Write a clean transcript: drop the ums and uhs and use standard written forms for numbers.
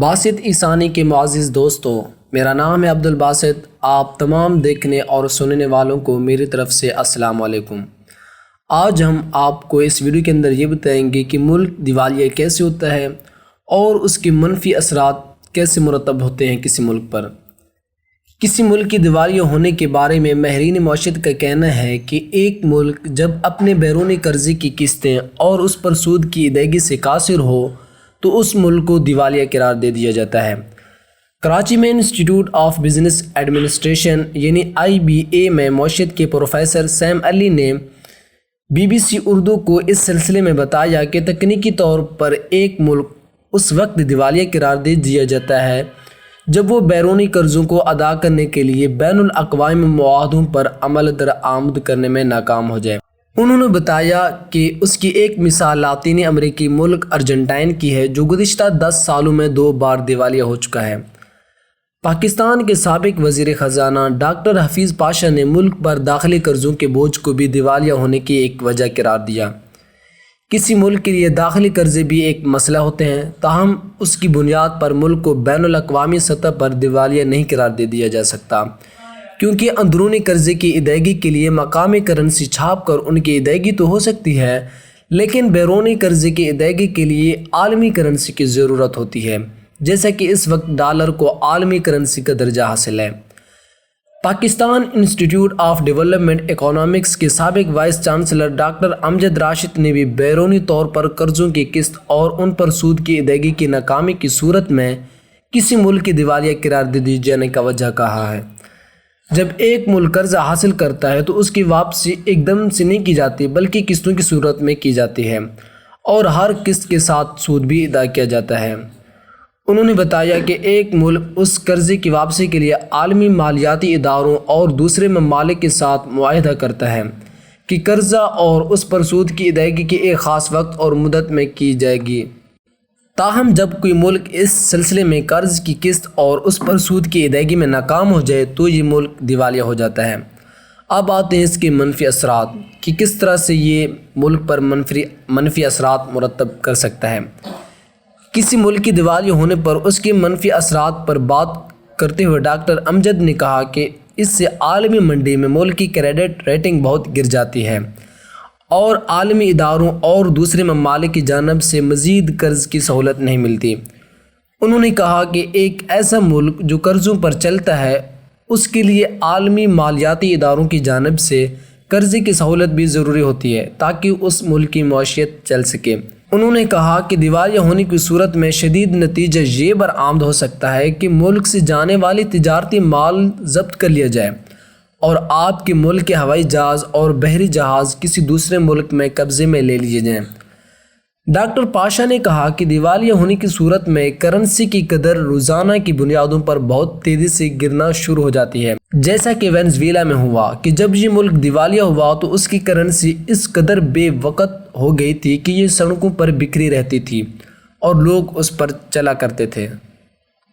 باسط عیسانی کے معزز دوستو، میرا نام ہے عبدالباسط۔ آپ تمام دیکھنے اور سننے والوں کو میری طرف سے السلام علیکم۔ آج ہم آپ کو اس ویڈیو کے اندر یہ بتائیں گے کہ ملک دیوالیہ کیسے ہوتا ہے اور اس کے منفی اثرات کیسے مرتب ہوتے ہیں کسی ملک پر۔ کسی ملک کی دیوالیہ ہونے کے بارے میں ماہرین معیشت کا کہنا ہے کہ ایک ملک جب اپنے بیرونی قرضے کی قسطیں اور اس پر سود کی ادائیگی سے قاصر ہو تو اس ملک کو دیوالیہ قرار دے دیا جاتا ہے۔ کراچی میں انسٹی ٹیوٹ آف بزنس ایڈمنسٹریشن یعنی IBA میں معیشت کے پروفیسر سیم علی نے BBC اردو کو اس سلسلے میں بتایا کہ تکنیکی طور پر ایک ملک اس وقت دیوالیہ قرار دے دیا جاتا ہے جب وہ بیرونی قرضوں کو ادا کرنے کے لیے بین الاقوامی معاہدوں پر عمل درآمد کرنے میں ناکام ہو جائے۔ انہوں نے بتایا کہ اس کی ایک مثال لاطینی امریکی ملک ارجنٹائن کی ہے جو گزشتہ 10 سالوں میں 2 بار دیوالیہ ہو چکا ہے۔ پاکستان کے سابق وزیر خزانہ ڈاکٹر حفیظ پاشا نے ملک پر داخلی قرضوں کے بوجھ کو بھی دیوالیہ ہونے کی ایک وجہ قرار دیا۔ کسی ملک کے لیے داخلی قرضے بھی ایک مسئلہ ہوتے ہیں، تاہم اس کی بنیاد پر ملک کو بین الاقوامی سطح پر دیوالیہ نہیں قرار دے دیا جا سکتا، کیونکہ اندرونی قرضے کی ادائیگی کے لیے مقامی کرنسی چھاپ کر ان کی ادائیگی تو ہو سکتی ہے، لیکن بیرونی قرضے کی ادائیگی کے لیے عالمی کرنسی کی ضرورت ہوتی ہے، جیسا کہ اس وقت ڈالر کو عالمی کرنسی کا درجہ حاصل ہے۔ پاکستان انسٹی ٹیوٹ آف ڈیولپمنٹ اکنامکس کے سابق وائس چانسلر ڈاکٹر امجد راشد نے بھی بیرونی طور پر قرضوں کی قسط اور ان پر سود کی ادائیگی کی ناکامی کی صورت میں کسی ملک کی دیوالیہ قرار دے دی جانے کا وجہ کہا ہے۔ جب ایک ملک قرضہ حاصل کرتا ہے تو اس کی واپسی ایک دم سے نہیں کی جاتی بلکہ قسطوں کی صورت میں کی جاتی ہے، اور ہر قسط کے ساتھ سود بھی ادا کیا جاتا ہے۔ انہوں نے بتایا کہ ایک ملک اس قرضے کی واپسی کے لیے عالمی مالیاتی اداروں اور دوسرے ممالک کے ساتھ معاہدہ کرتا ہے کہ قرضہ اور اس پر سود کی ادائیگی کی ایک خاص وقت اور مدت میں کی جائے گی۔ تاہم جب کوئی ملک اس سلسلے میں قرض کی قسط اور اس پر سود کی ادائیگی میں ناکام ہو جائے تو یہ ملک دیوالیہ ہو جاتا ہے۔ اب آتے ہیں اس کے منفی اثرات کہ کس طرح سے یہ ملک پر منفی اثرات مرتب کر سکتا ہے۔ کسی ملک کی دیوالیہ ہونے پر اس کے منفی اثرات پر بات کرتے ہوئے ڈاکٹر امجد نے کہا کہ اس سے عالمی منڈی میں ملک کی کریڈٹ ریٹنگ بہت گر جاتی ہے اور عالمی اداروں اور دوسرے ممالک کی جانب سے مزید قرض کی سہولت نہیں ملتی۔ انہوں نے کہا کہ ایک ایسا ملک جو قرضوں پر چلتا ہے اس کے لیے عالمی مالیاتی اداروں کی جانب سے قرضے کی سہولت بھی ضروری ہوتی ہے تاکہ اس ملک کی معیشت چل سکے۔ انہوں نے کہا کہ دیوالیہ ہونے کی صورت میں شدید نتیجہ یہ برآمد ہو سکتا ہے کہ ملک سے جانے والی تجارتی مال ضبط کر لیا جائے اور آپ کے ملک کے ہوائی جہاز اور بحری جہاز کسی دوسرے ملک میں قبضے میں لے لیے جائیں۔ ڈاکٹر پاشا نے کہا کہ دیوالیہ ہونے کی صورت میں کرنسی کی قدر روزانہ کی بنیادوں پر بہت تیزی سے گرنا شروع ہو جاتی ہے، جیسا کہ وینزویلا میں ہوا کہ جب یہ ملک دیوالیہ ہوا تو اس کی کرنسی اس قدر بے وقت ہو گئی تھی کہ یہ سڑکوں پر بکھری رہتی تھی اور لوگ اس پر چلا کرتے تھے۔